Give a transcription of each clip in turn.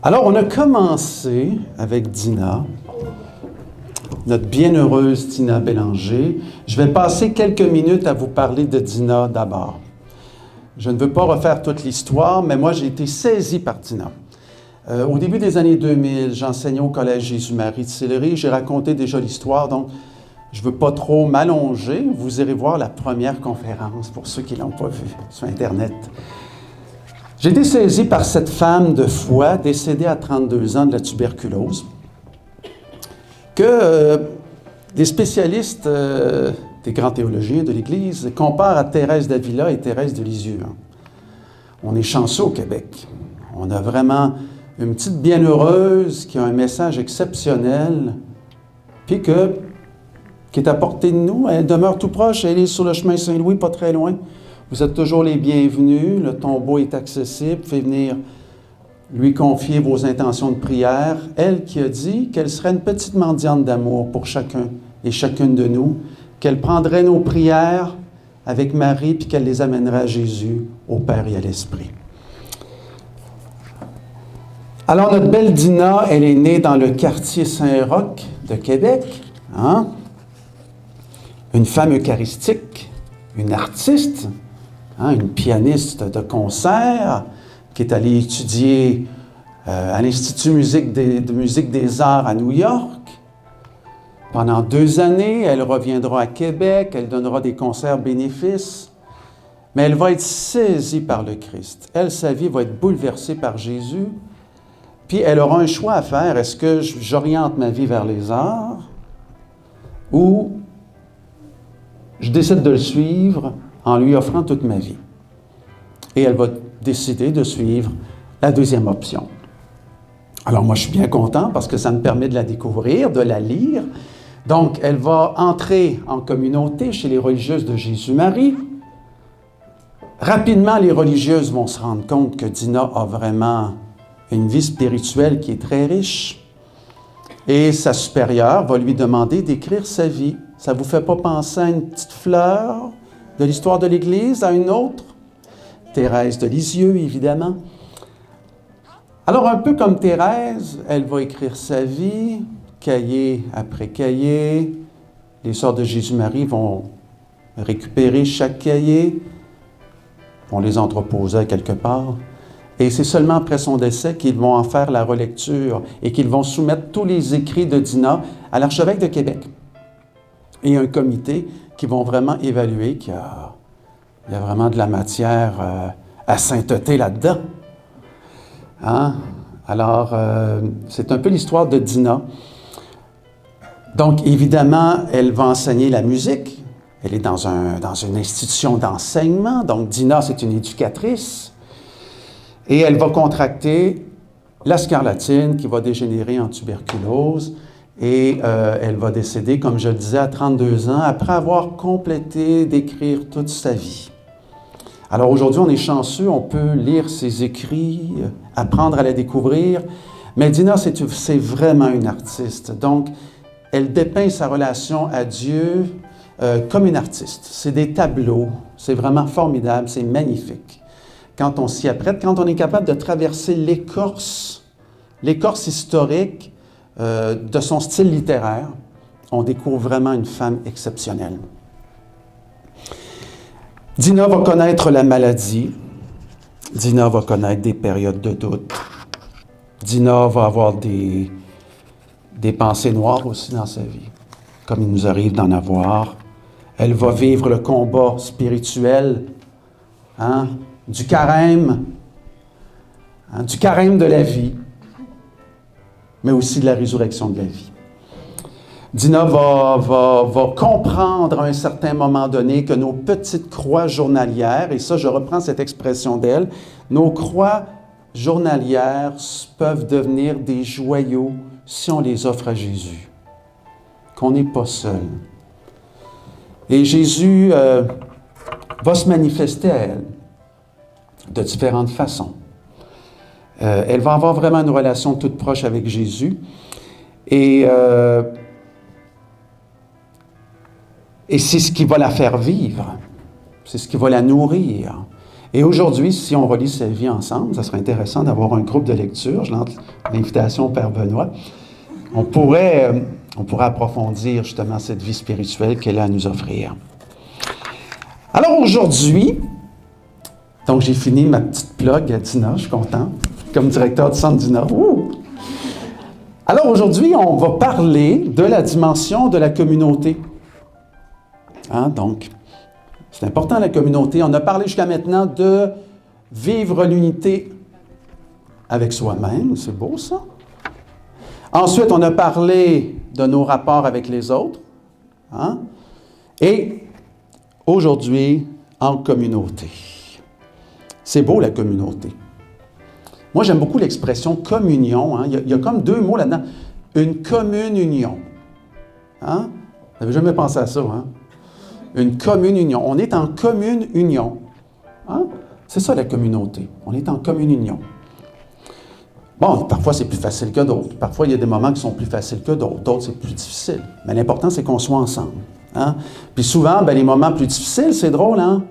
Alors, on a commencé avec Dina, notre bienheureuse Dina Bélanger. Je vais passer quelques minutes à vous parler de Dina d'abord. Je ne veux pas refaire toute l'histoire, mais moi, j'ai été saisi par Dina. Au début des années 2000, j'enseignais au Collège Jésus-Marie de Sillery. J'ai raconté déjà l'histoire, donc je ne veux pas trop m'allonger. Vous irez voir la première conférence, pour ceux qui ne l'ont pas vue, sur Internet. J'ai été saisi par cette femme de foi, décédée à 32 ans de la tuberculose, que des spécialistes, des grands théologiens de l'Église, comparent à Thérèse d'Avila et Thérèse de Lisieux. On est chanceux au Québec. On a vraiment une petite bienheureuse qui a un message exceptionnel, puis qui est à portée de nous. Elle demeure tout proche, elle est sur le chemin Saint-Louis, pas très loin. Vous êtes toujours les bienvenus, le tombeau est accessible, vous pouvez venir lui confier vos intentions de prière. Elle qui a dit qu'elle serait une petite mendiante d'amour pour chacun et chacune de nous, qu'elle prendrait nos prières avec Marie, puis qu'elle les amènerait à Jésus, au Père et à l'Esprit. Alors, notre belle Dina, elle est née dans le quartier Saint-Roch de Québec, hein? Une femme eucharistique, une artiste, hein? Une pianiste de concert qui est allée étudier à l'Institut de musique des arts à New York. Pendant 2 années, elle reviendra à Québec, elle donnera des concerts bénéfices, mais elle va être saisie par le Christ. Elle, sa vie va être bouleversée par Jésus. Puis elle aura un choix à faire. Est-ce que j'oriente ma vie vers les arts ou je décide de le suivre en lui offrant toute ma vie? Et elle va décider de suivre la deuxième option. Alors moi, je suis bien content parce que ça me permet de la découvrir, de la lire. Donc, elle va entrer en communauté chez les religieuses de Jésus-Marie. Rapidement, les religieuses vont se rendre compte que Dina a vraiment une vie spirituelle qui est très riche. Et sa supérieure va lui demander d'écrire sa vie. Ça ne vous fait pas penser à une petite fleur de l'histoire de l'Église, à une autre? Thérèse de Lisieux, évidemment. Alors, un peu comme Thérèse, elle va écrire sa vie, cahier après cahier. Les sœurs de Jésus-Marie vont récupérer chaque cahier, vont les entreposer quelque part. Et c'est seulement après son décès qu'ils vont en faire la relecture et qu'ils vont soumettre tous les écrits de Dina à l'archevêque de Québec. Et un comité qui vont vraiment évaluer qu'il y a vraiment de la matière à sainteté là-dedans. Hein? Alors, c'est un peu l'histoire de Dina. Donc, évidemment, elle va enseigner la musique. Elle est dans une institution d'enseignement. Donc, Dina, c'est une éducatrice. Et elle va contracter la scarlatine qui va dégénérer en tuberculose. Et elle va décéder, comme je le disais, à 32 ans, après avoir complété d'écrire toute sa vie. Alors aujourd'hui, on est chanceux, on peut lire ses écrits, apprendre à la découvrir. Mais Dina, c'est vraiment une artiste. Donc, elle dépeint sa relation à Dieu comme une artiste. C'est des tableaux, c'est vraiment formidable, c'est magnifique. Quand on s'y apprête, quand on est capable de traverser l'écorce historique de son style littéraire, on découvre vraiment une femme exceptionnelle. Dina va connaître la maladie. Dina va connaître des périodes de doute. Dina va avoir des pensées noires aussi dans sa vie, comme il nous arrive d'en avoir. Elle va vivre le combat spirituel, hein, du carême de la vie, mais aussi de la résurrection de la vie. Dina va comprendre à un certain moment donné que nos petites croix journalières, et ça, je reprends cette expression d'elle, nos croix journalières peuvent devenir des joyaux si on les offre à Jésus, qu'on n'est pas seul. Et Jésus va se manifester à elle de différentes façons. Elle va avoir vraiment une relation toute proche avec Jésus. Et c'est ce qui va la faire vivre. C'est ce qui va la nourrir. Et aujourd'hui, si on relit sa vie ensemble, ça serait intéressant d'avoir un groupe de lecture. Je lance l'invitation au Père Benoît. On pourrait approfondir justement cette vie spirituelle qu'elle a à nous offrir. Alors aujourd'hui, donc j'ai fini ma petite plug à Dina, je suis content, comme directeur du Centre Dina. Ouh! Alors aujourd'hui, on va parler de la dimension de la communauté. Hein, donc, c'est important la communauté. On a parlé jusqu'à maintenant de vivre l'unité avec soi-même, c'est beau ça. Ensuite, on a parlé de nos rapports avec les autres. Hein? Et aujourd'hui, en communauté. C'est beau la communauté. Moi, j'aime beaucoup l'expression communion. Hein? Il y a comme deux mots là-dedans. Une commune union. Hein? Vous n'avez jamais pensé à ça, hein? Une commune union. On est en commune union. Hein? C'est ça la communauté. On est en commune union. Bon, parfois c'est plus facile que d'autres. Parfois il y a des moments qui sont plus faciles que d'autres. D'autres c'est plus difficile. Mais l'important c'est qu'on soit ensemble. Hein? Puis souvent, les moments plus difficiles, c'est drôle, hein?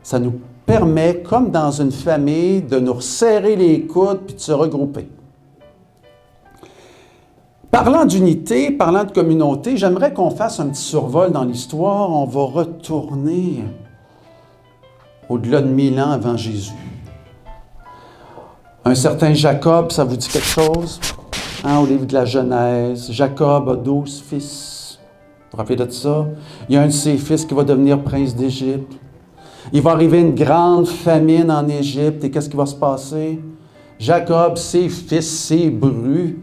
Ça nous permet, comme dans une famille, de nous resserrer les coudes puis de se regrouper. Parlant d'unité, parlant de communauté, j'aimerais qu'on fasse un petit survol dans l'histoire. On va retourner au-delà de 1000 ans avant Jésus. Un certain Jacob, ça vous dit quelque chose? Hein, au livre de la Genèse, Jacob a 12 fils. Vous vous rappelez de ça? Il y a un de ses fils qui va devenir prince d'Égypte. Il va arriver une grande famine en Égypte. Et qu'est-ce qui va se passer? Jacob, ses fils, ses brus,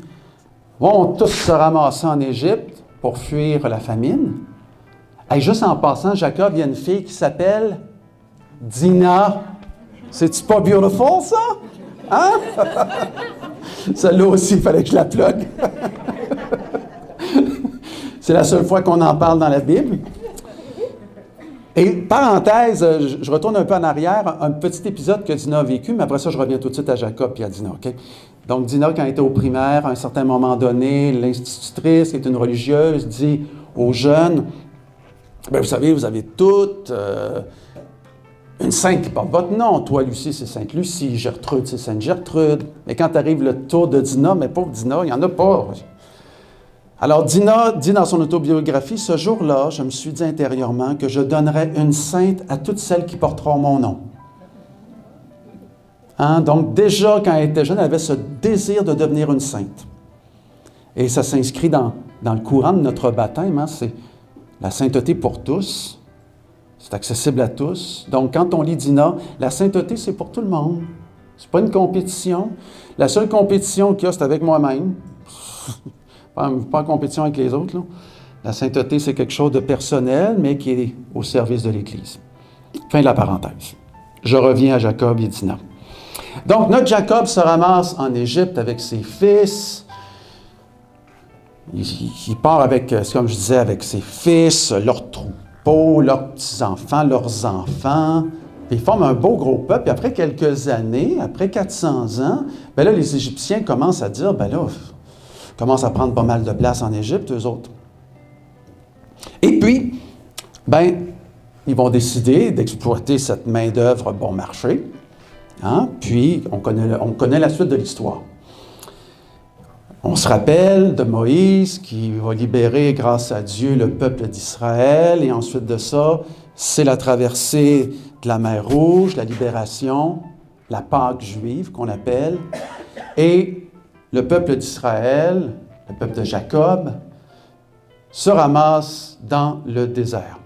vont tous se ramasser en Égypte pour fuir la famine. Et juste en passant, Jacob, il y a une fille qui s'appelle Dina. C'est-tu pas beautiful, ça? Hein? Celle-là aussi, il fallait que je la plug. C'est la seule fois qu'on en parle dans la Bible. Et parenthèse, je retourne un peu en arrière, un petit épisode que Dina a vécu, mais après ça, je reviens tout de suite à Jacob et à Dina. Okay? Donc, Dina, quand elle était au primaire, à un certain moment donné, l'institutrice, qui est une religieuse, dit aux jeunes, bien, vous savez, vous avez toutes une sainte qui porte votre nom. Toi, Lucie, c'est Sainte Lucie. Gertrude, c'est Sainte Gertrude. Mais quand arrive le tour de Dina, mais pauvre Dina, il n'y en a pas. Alors, Dina dit dans son autobiographie, « Ce jour-là, je me suis dit intérieurement que je donnerais une sainte à toutes celles qui porteront mon nom. » Hein? Donc, déjà, quand elle était jeune, elle avait ce désir de devenir une sainte. Et ça s'inscrit dans le courant de notre baptême. Hein? C'est la sainteté pour tous. C'est accessible à tous. Donc, quand on lit Dina, la sainteté, c'est pour tout le monde. C'est pas une compétition. La seule compétition qu'il y a, c'est avec moi-même. Pas en compétition avec les autres. Là. La sainteté, c'est quelque chose de personnel, mais qui est au service de l'Église. Fin de la parenthèse. Je reviens à Jacob et Dina. Donc, notre Jacob se ramasse en Égypte avec ses fils. Il part avec, comme je disais, avec ses fils, leurs troupeaux, leurs petits-enfants, leurs enfants. Ils forment un beau gros peuple. Et après quelques années, après 400 ans, bien là, les Égyptiens commencent à dire, bien là, commencent à prendre pas mal de place en Égypte, eux autres. Et puis, bien, ils vont décider d'exploiter cette main-d'œuvre bon marché. Hein? Puis, on connaît la suite de l'histoire. On se rappelle de Moïse qui va libérer, grâce à Dieu, le peuple d'Israël. Et ensuite de ça, c'est la traversée de la mer Rouge, la libération, la Pâque juive qu'on appelle. Et le peuple d'Israël, le peuple de Jacob, se ramasse dans le désert.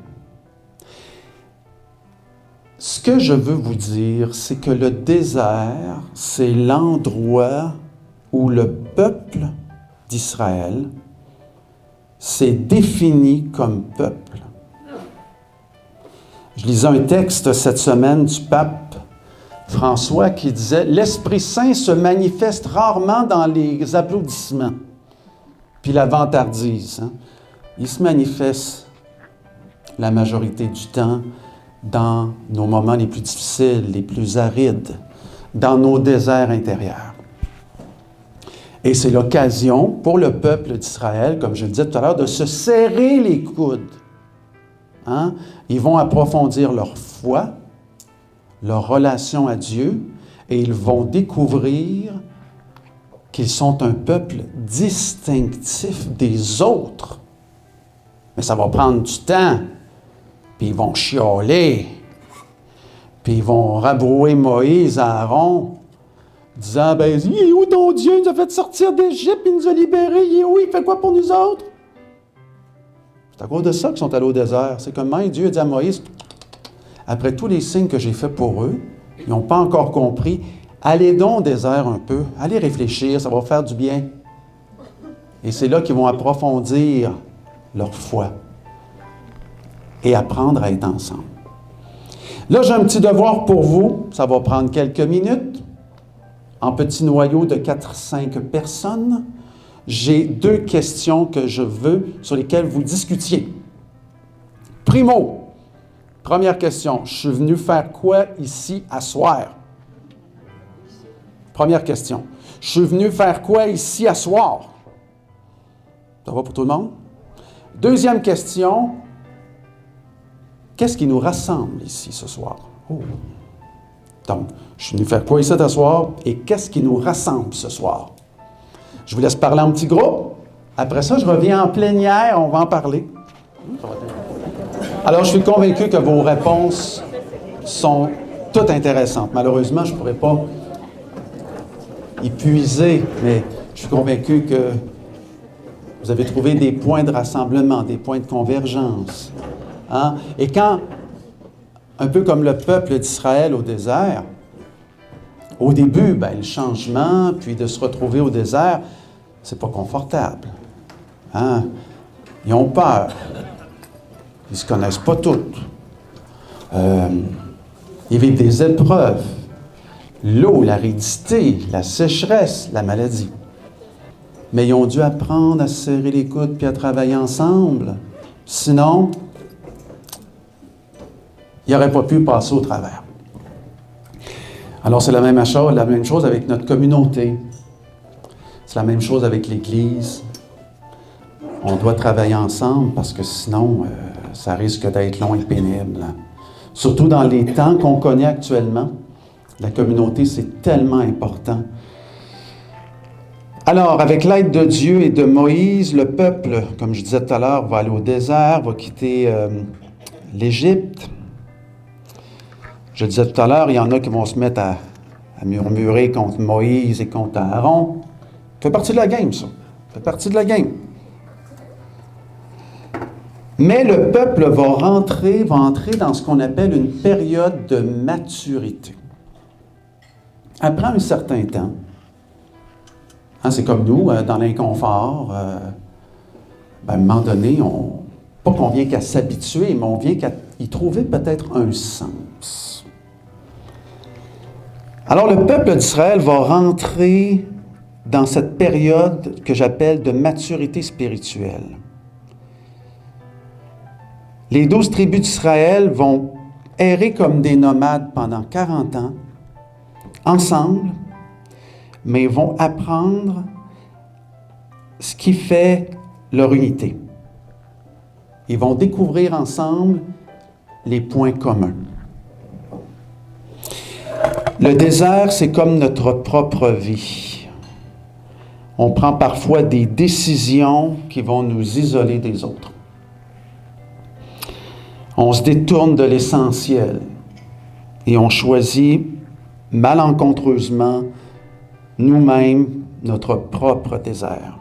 Ce que je veux vous dire, c'est que le désert, c'est l'endroit où le peuple d'Israël s'est défini comme peuple. Je lisais un texte cette semaine du pape François qui disait « L'Esprit Saint se manifeste rarement dans les applaudissements, puis la vantardise. Hein? Il se manifeste la majorité du temps dans nos moments les plus difficiles, les plus arides, dans nos déserts intérieurs. » Et c'est l'occasion pour le peuple d'Israël, comme je le disais tout à l'heure, de se serrer les coudes. Hein? Ils vont approfondir leur foi, leur relation à Dieu et ils vont découvrir qu'ils sont un peuple distinctif des autres. Mais ça va prendre du temps, puis ils vont chialer, puis ils vont rabrouer Moïse, Aaron, disant, « Ben, il est où ton Dieu? Il nous a fait sortir d'Égypte, il nous a libérés, il est où? Il fait quoi pour nous autres? » C'est à cause de ça qu'ils sont allés au désert. C'est comme Dieu a dit à Moïse, « Après tous les signes que j'ai faits pour eux, ils n'ont pas encore compris. Allez donc au désert un peu, allez réfléchir, ça va faire du bien. » Et c'est là qu'ils vont approfondir leur foi et apprendre à être ensemble. Là, j'ai un petit devoir pour vous. Ça va prendre quelques minutes. En petit noyau de 4-5 personnes, j'ai 2 questions que je veux sur lesquelles vous discutiez. Primo, première question, je suis venu faire quoi ici à soir? Première question, je suis venu faire quoi ici à soir? Ça va pour tout le monde? Deuxième question, qu'est-ce qui nous rassemble ici ce soir? Oh. Donc, je suis venu faire quoi ici à soir et qu'est-ce qui nous rassemble ce soir? Je vous laisse parler en petit groupe. Après ça, je reviens en plénière, on va en parler. Alors, je suis convaincu que vos réponses sont toutes intéressantes. Malheureusement, je ne pourrais pas épuiser, mais je suis convaincu que vous avez trouvé des points de rassemblement, des points de convergence. Hein? Et quand, un peu comme le peuple d'Israël au désert, au début, le changement, puis de se retrouver au désert, c'est pas confortable. Hein? Ils ont peur. Ils ne se connaissent pas toutes. Ils vivent des épreuves. L'eau, l'aridité, la sécheresse, la maladie. Mais ils ont dû apprendre à se serrer les coudes puis à travailler ensemble. Sinon, ils n'auraient pas pu passer au travers. Alors, c'est la même chose avec notre communauté. C'est la même chose avec l'Église. On doit travailler ensemble parce que sinon, ça risque d'être long et pénible. Surtout dans les temps qu'on connaît actuellement. La communauté, c'est tellement important. Alors, avec l'aide de Dieu et de Moïse, le peuple, comme je disais tout à l'heure, va aller au désert, va quitter l'Égypte. Je disais tout à l'heure, il y en a qui vont se mettre à murmurer contre Moïse et contre Aaron. Ça fait partie de la game, ça. Ça fait partie de la game. Mais le peuple va entrer dans ce qu'on appelle une période de maturité. Après un certain temps, c'est comme nous, dans l'inconfort, à un moment donné, pas qu'on vient qu'à s'habituer, mais on vient qu'à y trouver peut-être un sens. Alors le peuple d'Israël va rentrer dans cette période que j'appelle de maturité spirituelle. Les 12 tribus d'Israël vont errer comme des nomades pendant 40 ans, ensemble, mais vont apprendre ce qui fait leur unité. Ils vont découvrir ensemble les points communs. Le désert, c'est comme notre propre vie. On prend parfois des décisions qui vont nous isoler des autres. On se détourne de l'essentiel et on choisit malencontreusement nous-mêmes notre propre désert.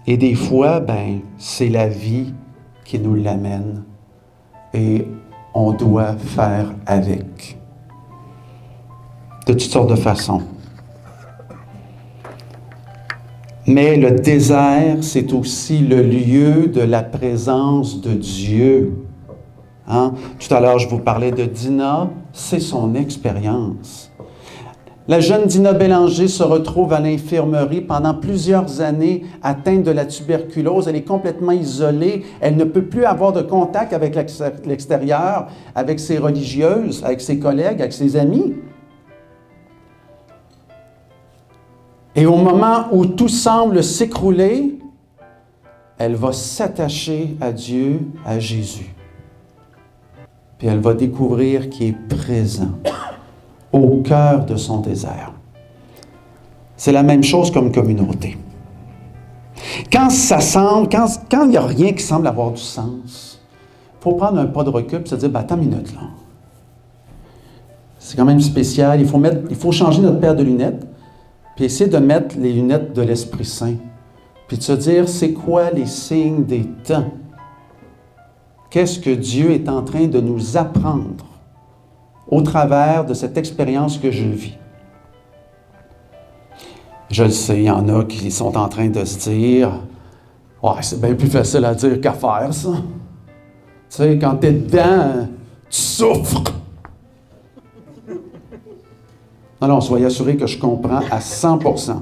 Et des fois, c'est la vie qui nous l'amène et on doit faire avec. De toutes sortes de façons. Mais le désert, c'est aussi le lieu de la présence de Dieu. Tout à l'heure, je vous parlais de Dina, c'est son expérience. La jeune Dina Bélanger se retrouve à l'infirmerie pendant plusieurs années, atteinte de la tuberculose. Elle est complètement isolée. Elle ne peut plus avoir de contact avec l'extérieur, avec ses religieuses, avec ses collègues, avec ses amis. Et au moment où tout semble s'écrouler, elle va s'attacher à Dieu, à Jésus. puis elle va découvrir qu'il est présent au cœur de son désert. C'est la même chose comme communauté. Quand il n'y a rien qui semble avoir du sens, il faut prendre un pas de recul et se dire, attends une minute là. C'est quand même spécial. Il faut changer notre paire de lunettes, puis essayer de mettre les lunettes de l'Esprit Saint. Puis de se dire, c'est quoi les signes des temps? Qu'est-ce que Dieu est en train de nous apprendre au travers de cette expérience que je vis? Je le sais, il y en a qui sont en train de se dire, « Ouais, c'est bien plus facile à dire qu'à faire, ça. » Tu sais, quand tu es dedans, tu souffres. Non, soyez assurés que je comprends à 100%.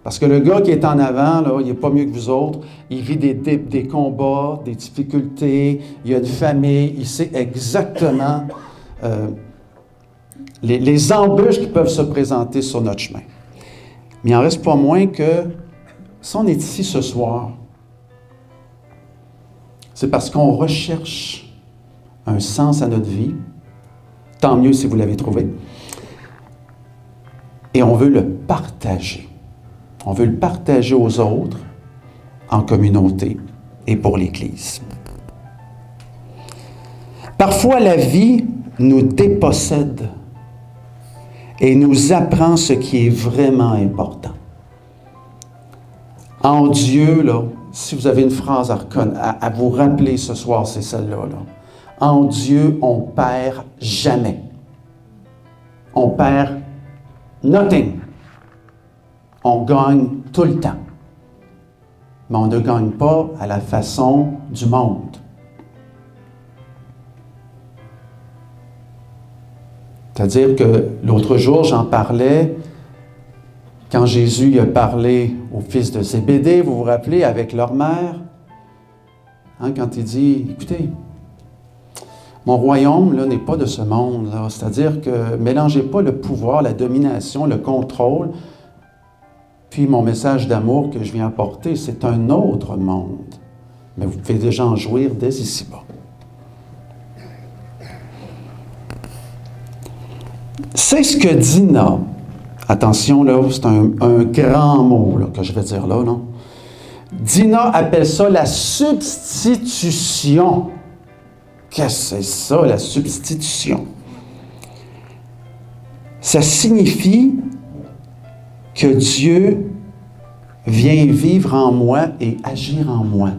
Parce que le gars qui est en avant, là, il n'est pas mieux que vous autres. Il vit des combats, des difficultés, il a une famille, il sait exactement les embûches qui peuvent se présenter sur notre chemin. Mais il n'en reste pas moins que si on est ici ce soir, c'est parce qu'on recherche un sens à notre vie. Tant mieux si vous l'avez trouvé. Et on veut le partager. On veut le partager aux autres, en communauté et pour l'Église. Parfois, la vie nous dépossède et nous apprend ce qui est vraiment important. En Dieu, là, si vous avez une phrase à vous rappeler ce soir, c'est celle-là. Là. En Dieu, on ne perd jamais. On perd nothing. On gagne tout le temps. Mais on ne gagne pas à la façon du monde. C'est-à-dire que l'autre jour, j'en parlais, quand Jésus a parlé aux fils de Zébédée, vous vous rappelez, avec leur mère, quand il dit, écoutez, mon royaume là, n'est pas de ce monde, là. C'est-à-dire que mélangez pas le pouvoir, la domination, le contrôle, puis mon message d'amour que je viens apporter, c'est un autre monde. Mais vous pouvez déjà en jouir dès ici-bas. C'est ce que Dina, attention là, c'est un grand mot là, que je vais dire là, non? Dina appelle ça la substitution. Qu'est-ce que c'est ça, la substitution? Ça signifie que Dieu vient vivre en moi et agir en moi.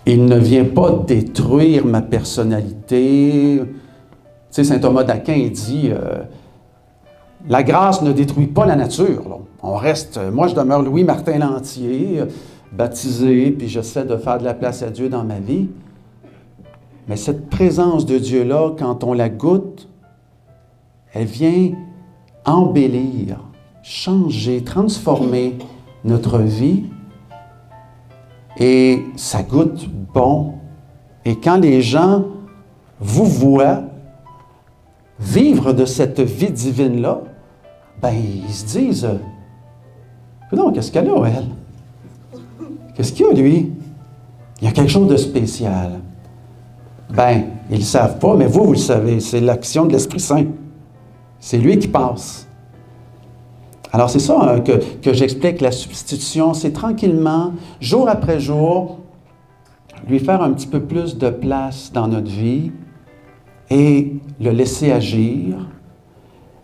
Il ne vient pas détruire ma personnalité. Tu sais, saint Thomas d'Aquin, il dit la grâce ne détruit pas la nature. Là. On reste, moi je demeure Louis Martin Lantier, baptisé, puis j'essaie de faire de la place à Dieu dans ma vie. Mais cette présence de Dieu-là, quand on la goûte, elle vient embellir, changer, transformer notre vie. Et ça goûte bon. Et quand les gens vous voient vivre de cette vie divine-là, ben ils se disent « Non, qu'est-ce qu'elle a, elle? Qu'est-ce qu'il y a, lui? Il y a quelque chose de spécial. » Ben, ils ne le savent pas, mais vous le savez. C'est l'action de l'Esprit Saint. C'est lui qui passe. Alors, c'est ça que j'explique, la substitution. C'est tranquillement, jour après jour, lui faire un petit peu plus de place dans notre vie et le laisser agir,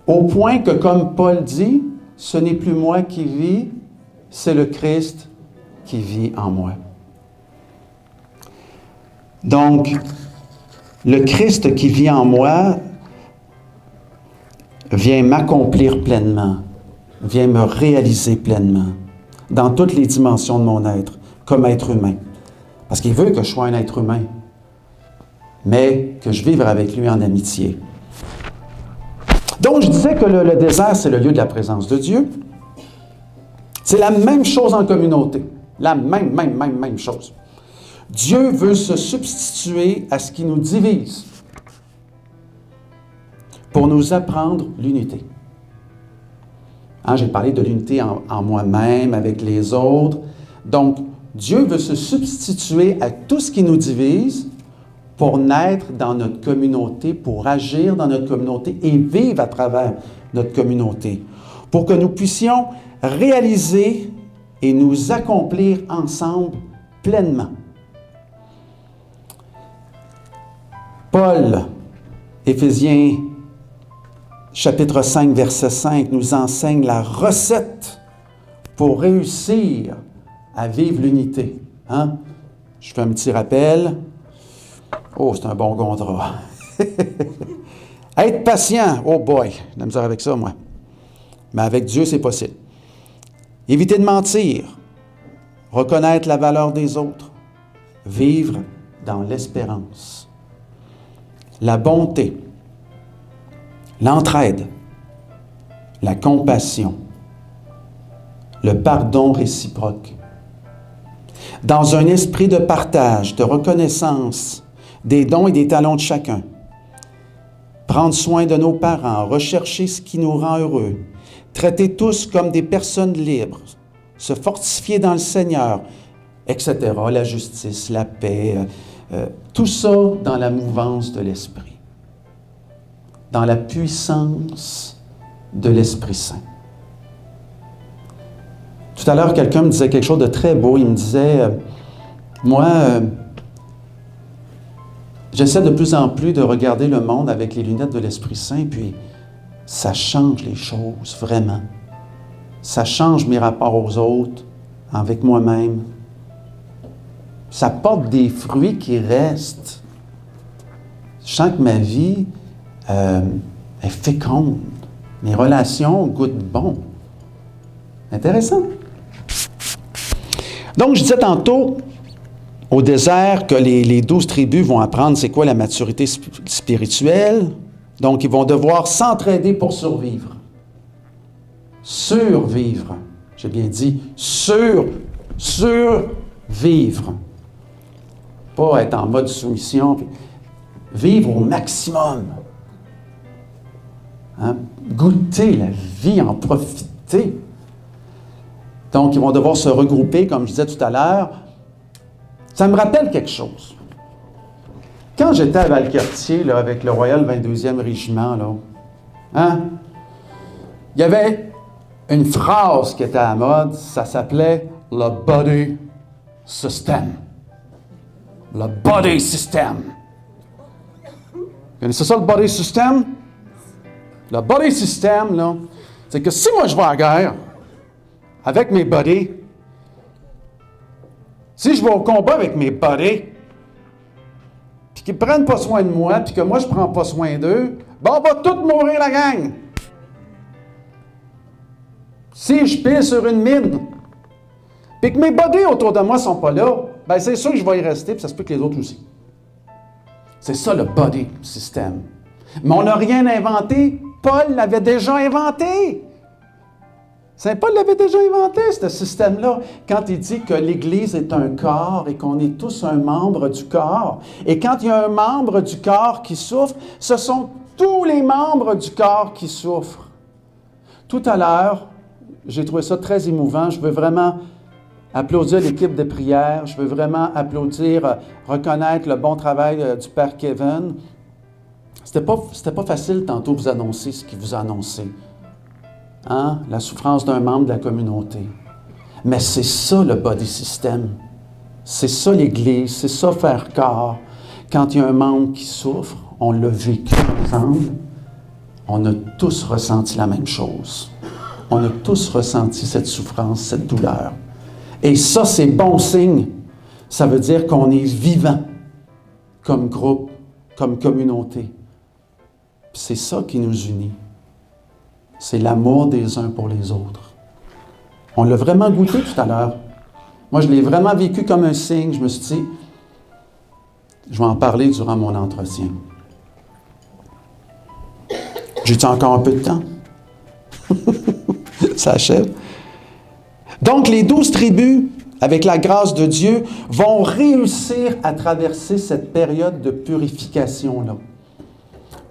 au point que, comme Paul dit, ce n'est plus moi qui vis, c'est le Christ qui vit en moi. Donc, le Christ qui vit en moi vient m'accomplir pleinement, vient me réaliser pleinement dans toutes les dimensions de mon être, comme être humain. Parce qu'il veut que je sois un être humain, mais que je vive avec lui en amitié. Donc, je disais que le désert, c'est le lieu de la présence de Dieu. C'est la même chose en communauté. La même chose. Dieu veut se substituer à ce qui nous divise pour nous apprendre l'unité. J'ai parlé de l'unité en moi-même, avec les autres. Donc, Dieu veut se substituer à tout ce qui nous divise pour naître dans notre communauté, pour agir dans notre communauté et vivre à travers notre communauté, pour que nous puissions réaliser et nous accomplir ensemble pleinement. Paul, Éphésiens chapitre 5, verset 5, nous enseigne la recette pour réussir à vivre l'unité. Hein? Je fais un petit rappel. Oh, c'est un bon contrat. Être patient. Oh boy, j'ai de la misère avec ça, moi. Mais avec Dieu, c'est possible. Éviter de mentir. Reconnaître la valeur des autres. Vivre dans l'espérance. La bonté. L'entraide. La compassion. Le pardon réciproque. Dans un esprit de partage, de reconnaissance des dons et des talents de chacun. Prendre soin de nos parents, rechercher ce qui nous rend heureux, traiter tous comme des personnes libres, se fortifier dans le Seigneur, etc. La justice, la paix, tout ça dans la mouvance de l'Esprit, dans la puissance de l'Esprit Saint. Tout à l'heure, quelqu'un me disait quelque chose de très beau. Il me disait, j'essaie de plus en plus de regarder le monde avec les lunettes de l'Esprit Saint, puis ça change les choses, vraiment. Ça change mes rapports aux autres, avec moi-même. Ça porte des fruits qui restent. Je sens que ma vie est féconde. Mes relations goûtent bon. Intéressant. Donc, je disais tantôt, au désert, que les 12 tribus vont apprendre c'est quoi la maturité spirituelle. Donc, ils vont devoir s'entraider pour survivre. Survivre. J'ai bien dit survivre. Pas être en mode soumission. Puis vivre au maximum. Hein? Goûter la vie, en profiter. Donc, ils vont devoir se regrouper, comme je disais tout à l'heure. Ça me rappelle quelque chose. Quand j'étais à Valcartier, là, avec le Royal 22e Régiment, là, hein, il y avait une phrase qui était à la mode, ça s'appelait « le body system ». Le body system. Vous connaissez ça, le body system? Le body system, là, c'est que si moi je vais à la guerre, avec mes buddies, si je vais au combat avec mes buddies, puis qu'ils ne prennent pas soin de moi, puis que moi je ne prends pas soin d'eux, ben on va tous mourir la gang. Si je pile sur une mine, puis que mes buddies autour de moi ne sont pas là, ben c'est sûr que je vais y rester, puis ça se peut que les autres aussi. C'est ça le body system. Mais on n'a rien inventé. Paul l'avait déjà inventé. Saint Paul l'avait déjà inventé, ce système-là, quand il dit que l'Église est un corps et qu'on est tous un membre du corps. Et quand il y a un membre du corps qui souffre, ce sont tous les membres du corps qui souffrent. Tout à l'heure, j'ai trouvé ça très émouvant. Je veux vraiment applaudir l'équipe de prière. Je veux vraiment applaudir, reconnaître le bon travail du Père Kevin. C'était pas facile tantôt de vous annoncer ce qu'il vous a annoncé. Hein? La souffrance d'un membre de la communauté. Mais c'est ça le body system. C'est ça l'Église, c'est ça faire corps. Quand il y a un membre qui souffre, on l'a vécu ensemble, on a tous ressenti la même chose. On a tous ressenti cette souffrance, cette douleur. Et ça, c'est bon signe. Ça veut dire qu'on est vivant comme groupe, comme communauté. Puis c'est ça qui nous unit. C'est l'amour des uns pour les autres. On l'a vraiment goûté tout à l'heure. Moi, je l'ai vraiment vécu comme un signe. Je me suis dit, je vais en parler durant mon entretien. J'ai-tu encore un peu de temps? Ça achève. Donc, les 12 tribus, avec la grâce de Dieu, vont réussir à traverser cette période de purification-là.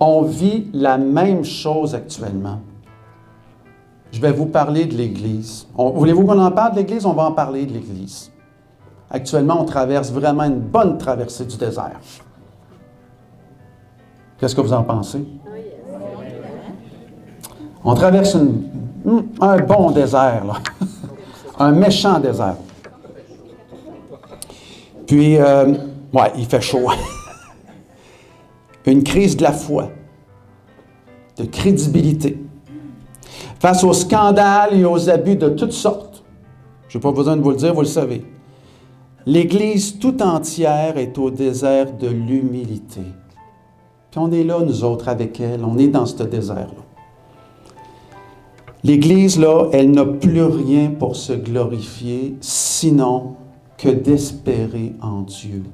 On vit la même chose actuellement. Je vais vous parler de l'Église. Voulez-vous qu'on en parle de l'Église? On va en parler de l'Église. Actuellement, on traverse vraiment une bonne traversée du désert. Qu'est-ce que vous en pensez? On traverse un bon désert, là. Un méchant désert. Puis, ouais, il fait chaud. Une crise de la foi, de crédibilité. Face aux scandales et aux abus de toutes sortes. Je n'ai pas besoin de vous le dire, vous le savez. L'Église tout entière est au désert de l'humilité. Puis on est là, nous autres, avec elle. On est dans ce désert-là. L'Église, là, elle n'a plus rien pour se glorifier, sinon que d'espérer en Dieu.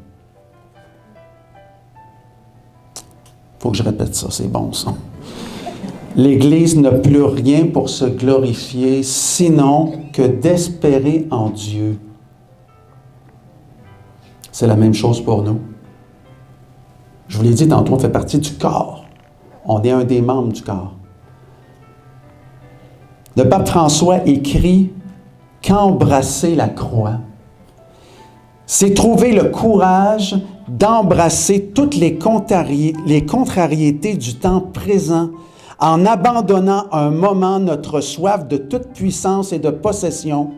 Il faut que je répète ça, c'est bon ça. L'Église n'a plus rien pour se glorifier, sinon que d'espérer en Dieu. C'est la même chose pour nous. Je vous l'ai dit tantôt, on fait partie du corps. On est un des membres du corps. Le pape François écrit qu'embrasser la croix, c'est trouver le courage d'embrasser toutes les contrariétés du temps présent en abandonnant un moment notre soif de toute puissance et de possession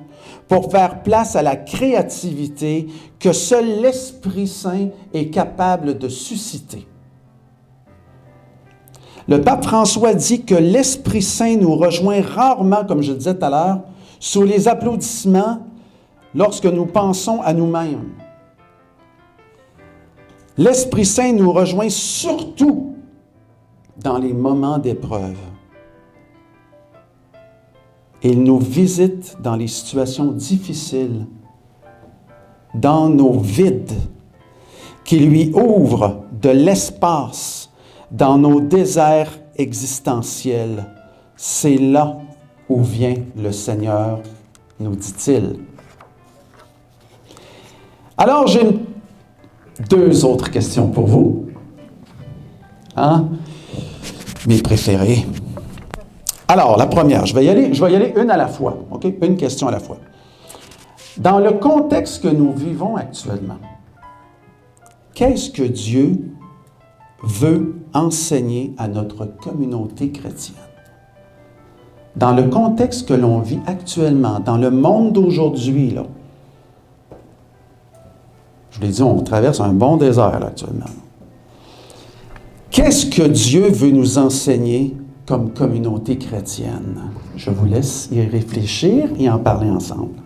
pour faire place à la créativité que seul l'Esprit Saint est capable de susciter. Le pape François dit que l'Esprit Saint nous rejoint rarement, comme je le disais tout à l'heure, sous les applaudissements lorsque nous pensons à nous-mêmes. L'Esprit Saint nous rejoint surtout dans les moments d'épreuve. Il nous visite dans les situations difficiles, dans nos vides, qui lui ouvrent de l'espace dans nos déserts existentiels. C'est là où vient le Seigneur, nous dit-il. Alors, j'ai deux autres questions pour vous. Hein? Mes préférées. Alors, la première, je vais y aller une à la fois, OK? Une question à la fois. Dans le contexte que nous vivons actuellement, qu'est-ce que Dieu veut enseigner à notre communauté chrétienne? Dans le contexte que l'on vit actuellement, dans le monde d'aujourd'hui, là, je l'ai dit, on traverse un bon désert là, actuellement. Qu'est-ce que Dieu veut nous enseigner comme communauté chrétienne? Je vous laisse y réfléchir et en parler ensemble.